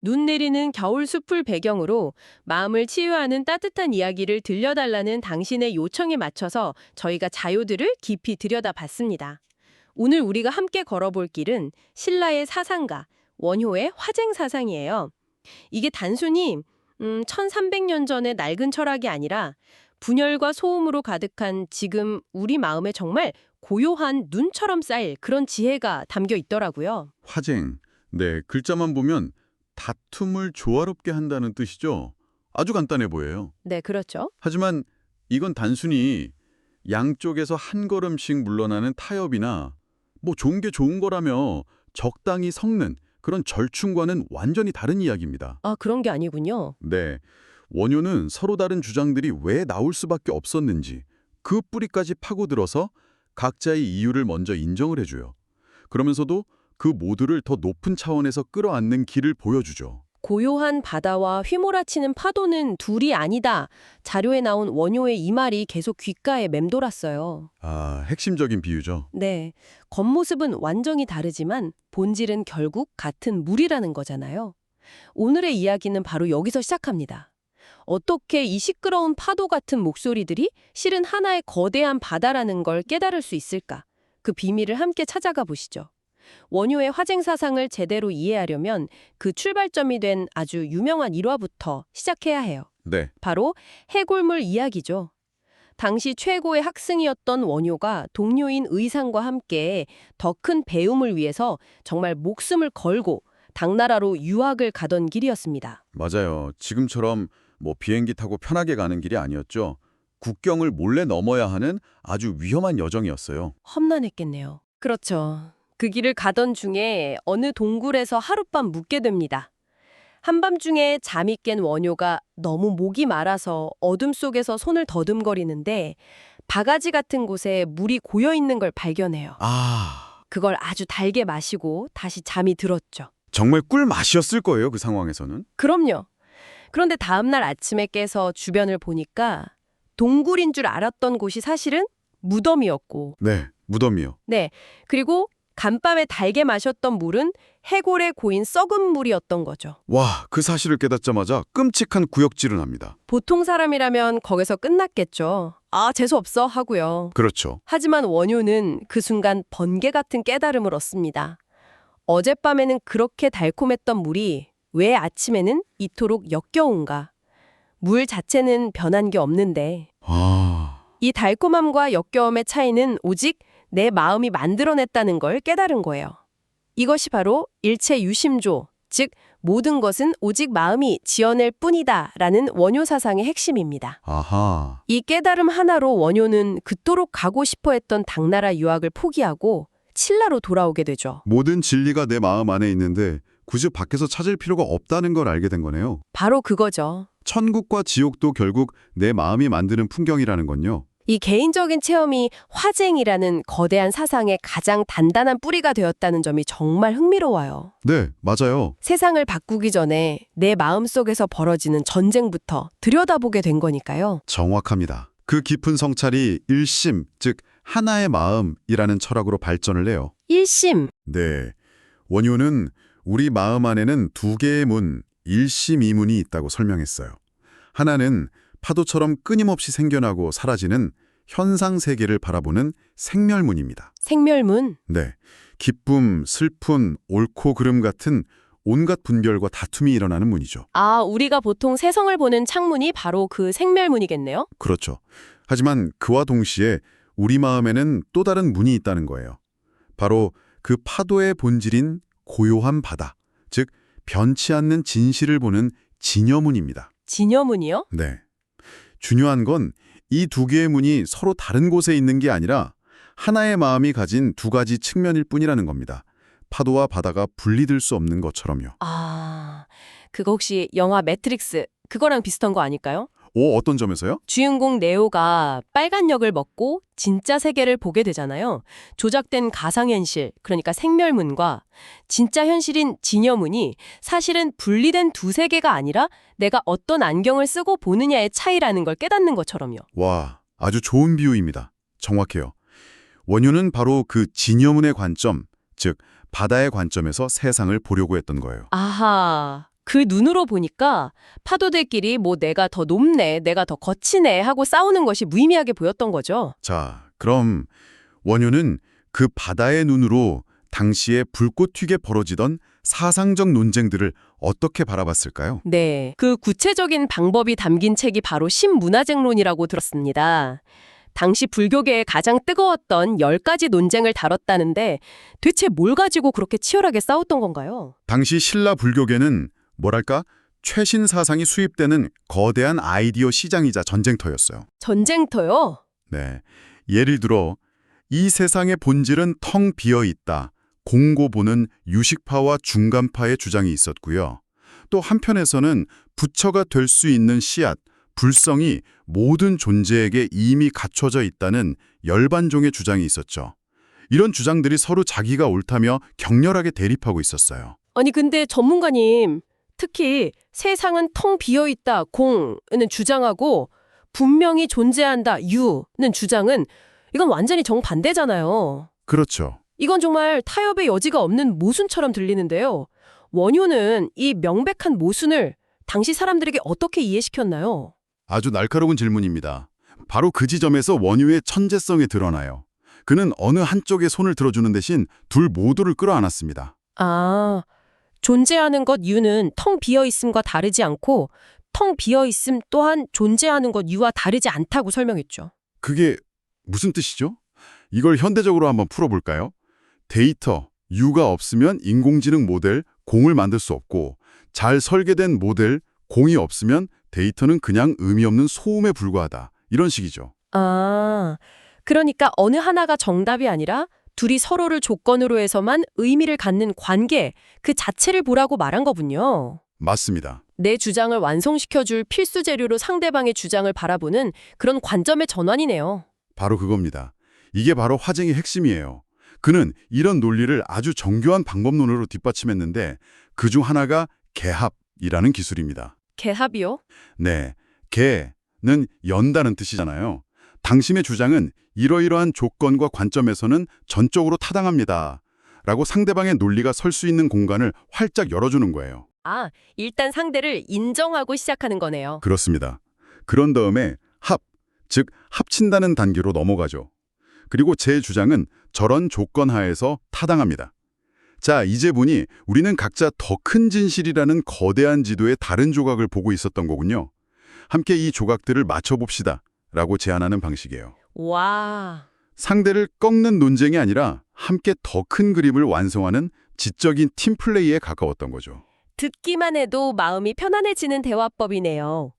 눈 내리는 겨울 숲을 배경으로 마음을 치유하는 따뜻한 이야기를 들려달라는 당신의 요청에 맞춰서 저희가 자료들을 깊이 들여다봤습니다. 오늘 우리가 함께 걸어볼 길은 신라의 사상가, 원효의 화쟁사상이에요. 이게 단순히 1300년 전의 낡은 철학이 아니라 분열과 소음으로 가득한 지금 우리 마음에 정말 고요한 눈처럼 쌓일 그런 지혜가 담겨 있더라고요. 화쟁. 네, 글자만 보면 다툼을 조화롭게 한다는 뜻이죠. 아주 간단해 보여요. 네, 그렇죠. 하지만 이건 단순히 양쪽에서 한 걸음씩 물러나는 타협이나 좋은 게 좋은 거라며 적당히 섞는 그런 절충과는 완전히 다른 이야기입니다. 아, 그런 게 아니군요. 네, 원효는 서로 다른 주장들이 왜 나올 수밖에 없었는지 그 뿌리까지 파고들어서 각자의 이유를 먼저 인정을 해줘요. 그러면서도 그 모두를 더 높은 차원에서 끌어안는 길을 보여주죠. 고요한 바다와 휘몰아치는 파도는 둘이 아니다. 자료에 나온 원효의 이 말이 계속 귓가에 맴돌았어요. 아, 핵심적인 비유죠. 네, 겉모습은 완전히 다르지만 본질은 결국 같은 물이라는 거잖아요. 오늘의 이야기는 바로 여기서 시작합니다. 어떻게 이 시끄러운 파도 같은 목소리들이 실은 하나의 거대한 바다라는 걸 깨달을 수 있을까? 그 비밀을 함께 찾아가 보시죠. 원효의 화쟁사상을 제대로 이해하려면 그 출발점이 된 아주 유명한 일화부터 시작해야 해요. 네, 바로 해골물 이야기죠. 당시 최고의 학승이었던 원효가 동료인 의상과 함께 더 큰 배움을 위해서 정말 목숨을 걸고 당나라로 유학을 가던 길이었습니다. 맞아요. 지금처럼 비행기 타고 편하게 가는 길이 아니었죠. 국경을 몰래 넘어야 하는 아주 위험한 여정이었어요. 험난했겠네요. 그렇죠. 그 길을 가던 중에 어느 동굴에서 하룻밤 묵게 됩니다. 한밤중에 잠이 깬 원효가 너무 목이 마라서 어둠 속에서 손을 더듬거리는데 바가지 같은 곳에 물이 고여 있는 걸 발견해요. 아, 그걸 아주 달게 마시고 다시 잠이 들었죠. 정말 꿀 맛이었을 거예요, 그 상황에서는. 그럼요. 그런데 다음날 아침에 깨서 주변을 보니까 동굴인 줄 알았던 곳이 사실은 무덤이었고, 네, 무덤이요. 네, 그리고 간밤에 달게 마셨던 물은 해골에 고인 썩은 물이었던 거죠. 와, 그 사실을 깨닫자마자 끔찍한 구역질을 합니다. 보통 사람이라면 거기서 끝났겠죠. 아, 재수없어 하고요. 그렇죠. 하지만 원효는 그 순간 번개 같은 깨달음을 얻습니다. 어젯밤에는 그렇게 달콤했던 물이 왜 아침에는 이토록 역겨운가? 물 자체는 변한 게 없는데 아, 이 달콤함과 역겨움의 차이는 오직 내 마음이 만들어냈다는 걸 깨달은 거예요. 이것이 바로 일체 유심조, 즉 모든 것은 오직 마음이 지어낼 뿐이다 라는 원효 사상의 핵심입니다. 아하. 이 깨달음 하나로 원효는 그토록 가고 싶어 했던 당나라 유학을 포기하고 칠라로 돌아오게 되죠. 모든 진리가 내 마음 안에 있는데 굳이 밖에서 찾을 필요가 없다는 걸 알게 된 거네요. 바로 그거죠. 천국과 지옥도 결국 내 마음이 만드는 풍경이라는 건요. 이 개인적인 체험이 화쟁이라는 거대한 사상의 가장 단단한 뿌리가 되었다는 점이 정말 흥미로워요. 네, 맞아요. 세상을 바꾸기 전에 내 마음속에서 벌어지는 전쟁부터 들여다보게 된 거니까요. 정확합니다. 그 깊은 성찰이 일심, 즉 하나의 마음이라는 철학으로 발전을 해요. 일심, 네, 원효는 우리 마음 안에는 두 개의 문, 일심이문이 있다고 설명했어요. 하나는 파도처럼 끊임없이 생겨나고 사라지는 현상 세계를 바라보는 생멸문입니다. 생멸문. 네, 기쁨, 슬픔, 옳고 그름 같은 온갖 분별과 다툼이 일어나는 문이죠. 아, 우리가 보통 세성을 보는 창문이 바로 그 생멸문이겠네요. 그렇죠. 하지만 그와 동시에 우리 마음에는 또 다른 문이 있다는 거예요. 바로 그 파도의 본질인 고요한 바다, 즉 변치 않는 진실을 보는 진여문입니다. 진여문이요? 네. 중요한 건 이 두 개의 문이 서로 다른 곳에 있는 게 아니라 하나의 마음이 가진 두 가지 측면일 뿐이라는 겁니다. 파도와 바다가 분리될 수 없는 것처럼요. 아, 그거 혹시 영화 매트릭스 그거랑 비슷한 거 아닐까요? 오, 어떤 점에서요? 주인공 네오가 빨간 역을 먹고 진짜 세계를 보게 되잖아요. 조작된 가상현실, 그러니까 생멸문과 진짜 현실인 진여문이 사실은 분리된 두 세계가 아니라 내가 어떤 안경을 쓰고 보느냐의 차이라는 걸 깨닫는 것처럼요. 와, 아주 좋은 비유입니다. 정확해요. 원효는 바로 그 진여문의 관점, 즉 바다의 관점에서 세상을 보려고 했던 거예요. 아하, 그 눈으로 보니까 파도들끼리 뭐 내가 더 높네, 내가 더 거치네 하고 싸우는 것이 무의미하게 보였던 거죠. 자, 그럼 원효는 그 바다의 눈으로 당시에 불꽃 튀게 벌어지던 사상적 논쟁들을 어떻게 바라봤을까요? 네, 그 구체적인 방법이 담긴 책이 바로 신문화쟁론이라고 들었습니다. 당시 불교계에 가장 뜨거웠던 10가지 논쟁을 다뤘다는데 대체 뭘 가지고 그렇게 치열하게 싸웠던 건가요? 당시 신라 불교계는 뭐랄까 최신 사상이 수입되는 거대한 아이디어 시장이자 전쟁터였어요. 전쟁터요? 네, 예를 들어 이 세상의 본질은 텅 비어 있다. 공고 보는 유식파와 중간파의 주장이 있었고요. 또 한편에서는 부처가 될 수 있는 씨앗, 불성이 모든 존재에게 이미 갖춰져 있다는 열반종의 주장이 있었죠. 이런 주장들이 서로 자기가 옳다며 격렬하게 대립하고 있었어요. 아니 근데 전문가님, 특히 세상은 텅 비어있다, 공은 주장하고 분명히 존재한다, 유는 주장은 이건 완전히 정반대잖아요. 그렇죠. 이건 정말 타협의 여지가 없는 모순처럼 들리는데요. 원효는 이 명백한 모순을 당시 사람들에게 어떻게 이해시켰나요? 아주 날카로운 질문입니다. 바로 그 지점에서 원효의 천재성이 드러나요. 그는 어느 한쪽에 손을 들어주는 대신 둘 모두를 끌어안았습니다. 아, 존재하는 것 유는 텅 비어있음과 다르지 않고 텅 비어있음 또한 존재하는 것 유와 다르지 않다고 설명했죠. 그게 무슨 뜻이죠? 이걸 현대적으로 한번 풀어볼까요? 데이터, 유가 없으면 인공지능 모델, 공을 만들 수 없고 잘 설계된 모델, 공이 없으면 데이터는 그냥 의미 없는 소음에 불과하다. 이런 식이죠. 아, 그러니까 어느 하나가 정답이 아니라 둘이 서로를 조건으로 해서만 의미를 갖는 관계, 그 자체를 보라고 말한 거군요. 맞습니다. 내 주장을 완성시켜줄 필수 재료로 상대방의 주장을 바라보는 그런 관점의 전환이네요. 바로 그겁니다. 이게 바로 화쟁의 핵심이에요. 그는 이런 논리를 아주 정교한 방법론으로 뒷받침했는데 그중 하나가 개합이라는 기술입니다. 개합이요? 네, 개는 연다는 뜻이잖아요. 당신의 주장은 이러이러한 조건과 관점에서는 전적으로 타당합니다. 라고 상대방의 논리가 설 수 있는 공간을 활짝 열어주는 거예요. 아, 일단 상대를 인정하고 시작하는 거네요. 그렇습니다. 그런 다음에 합, 즉 합친다는 단계로 넘어가죠. 그리고 제 주장은 저런 조건 하에서 타당합니다. 자, 이제 보니 우리는 각자 더 큰 진실이라는 거대한 지도의 다른 조각을 보고 있었던 거군요. 함께 이 조각들을 맞춰봅시다. 라고 제안하는 방식이에요. 와, 상대를 꺾는 논쟁이 아니라 함께 더 큰 그림을 완성하는 지적인 팀플레이에 가까웠던 거죠. 듣기만 해도 마음이 편안해지는 대화법이네요.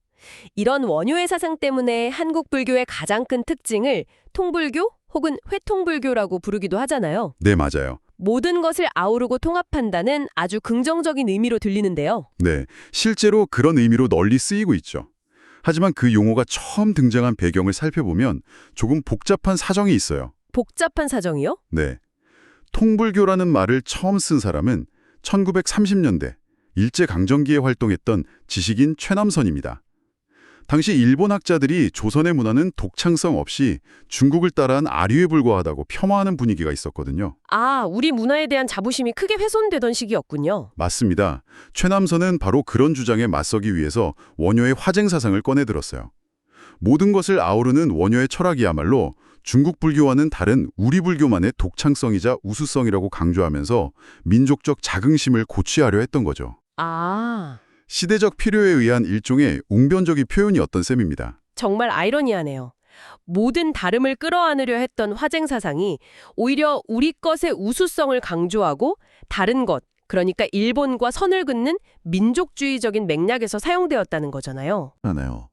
이런 원효의 사상 때문에 한국 불교의 가장 큰 특징을 통불교 혹은 회통불교라고 부르기도 하잖아요. 네, 맞아요. 모든 것을 아우르고 통합한다는 아주 긍정적인 의미로 들리는데요. 네, 실제로 그런 의미로 널리 쓰이고 있죠. 하지만 그 용어가 처음 등장한 배경을 살펴보면 조금 복잡한 사정이 있어요. 복잡한 사정이요? 네, 통불교라는 말을 처음 쓴 사람은 1930년대 일제강점기에 활동했던 지식인 최남선입니다. 당시 일본 학자들이 조선의 문화는 독창성 없이 중국을 따라한 아류에 불과하다고 폄하하는 분위기가 있었거든요. 아, 우리 문화에 대한 자부심이 크게 훼손되던 시기였군요. 맞습니다. 최남선은 바로 그런 주장에 맞서기 위해서 원효의 화쟁 사상을 꺼내들었어요. 모든 것을 아우르는 원효의 철학이야말로 중국 불교와는 다른 우리 불교만의 독창성이자 우수성이라고 강조하면서 민족적 자긍심을 고취하려 했던 거죠. 아, 시대적 필요에 의한 일종의 웅변적인 표현이었던 셈입니다. 정말 아이러니하네요. 모든 다름을 끌어안으려 했던 화쟁 사상이 오히려 우리 것의 우수성을 강조하고 다른 것, 그러니까 일본과 선을 긋는 민족주의적인 맥락에서 사용되었다는 거잖아요. 하나요.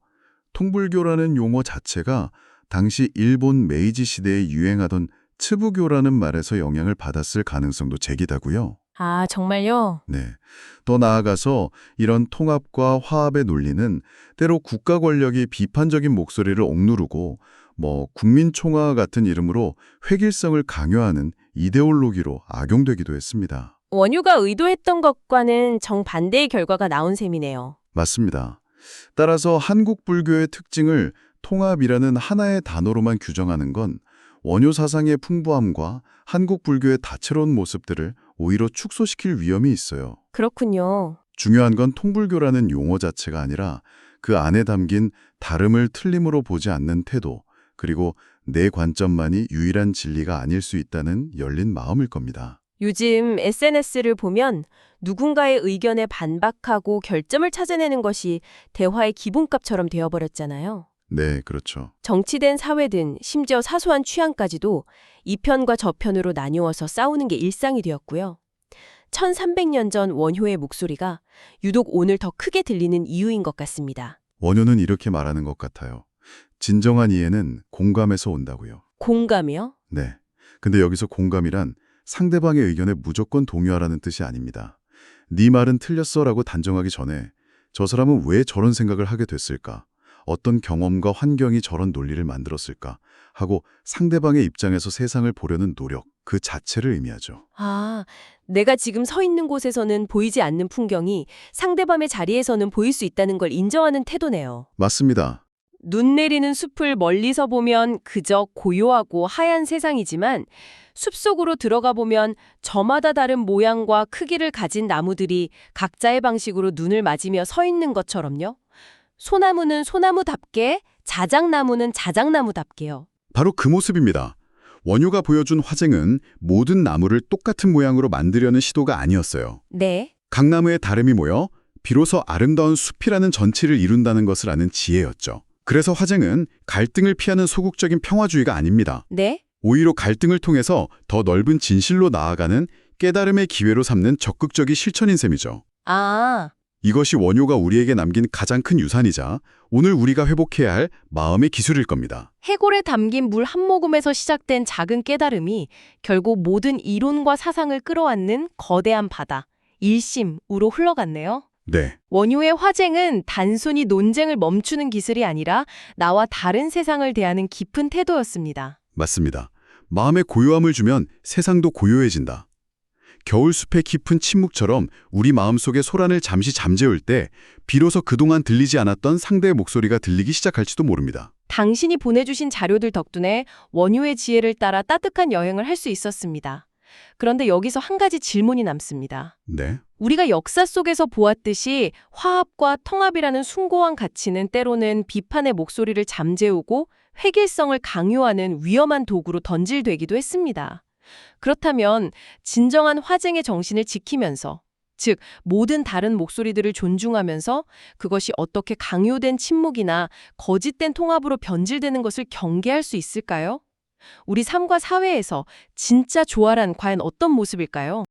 통불교라는 용어 자체가 당시 일본 메이지 시대에 유행하던 츠부교라는 말에서 영향을 받았을 가능성도 제기되고요. 아, 정말요? 네. 더 나아가서 이런 통합과 화합의 논리는 때로 국가 권력이 비판적인 목소리를 억누르고 국민총화 같은 이름으로 획일성을 강요하는 이데올로기로 악용되기도 했습니다. 원효가 의도했던 것과는 정반대의 결과가 나온 셈이네요. 맞습니다. 따라서 한국 불교의 특징을 통합이라는 하나의 단어로만 규정하는 건 원효 사상의 풍부함과 한국 불교의 다채로운 모습들을 오히려 축소시킬 위험이 있어요. 그렇군요. 중요한 건 통불교라는 용어 자체가 아니라 그 안에 담긴 다름을 틀림으로 보지 않는 태도, 그리고 내 관점만이 유일한 진리가 아닐 수 있다는 열린 마음일 겁니다. 요즘 SNS를 보면 누군가의 의견에 반박하고 결점을 찾아내는 것이 대화의 기본값처럼 되어버렸잖아요. 네, 그렇죠. 정치된 사회든 심지어 사소한 취향까지도 이 편과 저 편으로 나뉘어서 싸우는 게 일상이 되었고요. 1300년 전 원효의 목소리가 유독 오늘 더 크게 들리는 이유인 것 같습니다. 원효는 이렇게 말하는 것 같아요. 진정한 이해는 공감에서 온다고요. 공감이요? 네. 근데 여기서 공감이란 상대방의 의견에 무조건 동의하라는 뜻이 아닙니다. 네 말은 틀렸어라고 단정하기 전에 저 사람은 왜 저런 생각을 하게 됐을까? 어떤 경험과 환경이 저런 논리를 만들었을까? 하고 상대방의 입장에서 세상을 보려는 노력, 그 자체를 의미하죠. 아, 내가 지금 서 있는 곳에서는 보이지 않는 풍경이 상대방의 자리에서는 보일 수 있다는 걸 인정하는 태도네요. 맞습니다. 눈 내리는 숲을 멀리서 보면 그저 고요하고 하얀 세상이지만 숲속으로 들어가 보면 저마다 다른 모양과 크기를 가진 나무들이 각자의 방식으로 눈을 맞으며 서 있는 것처럼요. 소나무는 소나무답게, 자작나무는 자작나무답게요. 바로 그 모습입니다. 원효가 보여준 화쟁은 모든 나무를 똑같은 모양으로 만들려는 시도가 아니었어요. 네. 각 나무의 다름이 모여 비로소 아름다운 숲이라는 전체를 이룬다는 것을 아는 지혜였죠. 그래서 화쟁은 갈등을 피하는 소극적인 평화주의가 아닙니다. 네? 오히려 갈등을 통해서 더 넓은 진실로 나아가는 깨달음의 기회로 삼는 적극적인 실천인 셈이죠. 아, 이것이 원효가 우리에게 남긴 가장 큰 유산이자 오늘 우리가 회복해야 할 마음의 기술일 겁니다. 해골에 담긴 물 한 모금에서 시작된 작은 깨달음이 결국 모든 이론과 사상을 끌어안는 거대한 바다, 일심으로 흘러갔네요. 네, 원효의 화쟁은 단순히 논쟁을 멈추는 기술이 아니라 나와 다른 세상을 대하는 깊은 태도였습니다. 맞습니다. 마음에 고요함을 주면 세상도 고요해진다. 겨울숲의 깊은 침묵처럼 우리 마음속의 소란을 잠시 잠재울 때 비로소 그동안 들리지 않았던 상대의 목소리가 들리기 시작할지도 모릅니다. 당신이 보내주신 자료들 덕분에 원효의 지혜를 따라 따뜻한 여행을 할 수 있었습니다. 그런데 여기서 한 가지 질문이 남습니다. 네, 우리가 역사 속에서 보았듯이 화합과 통합이라는 숭고한 가치는 때로는 비판의 목소리를 잠재우고 획일성을 강요하는 위험한 도구로 던질되기도 했습니다. 그렇다면 진정한 화쟁의 정신을 지키면서, 즉 모든 다른 목소리들을 존중하면서 그것이 어떻게 강요된 침묵이나 거짓된 통합으로 변질되는 것을 경계할 수 있을까요? 우리 삶과 사회에서 진짜 조화란 과연 어떤 모습일까요?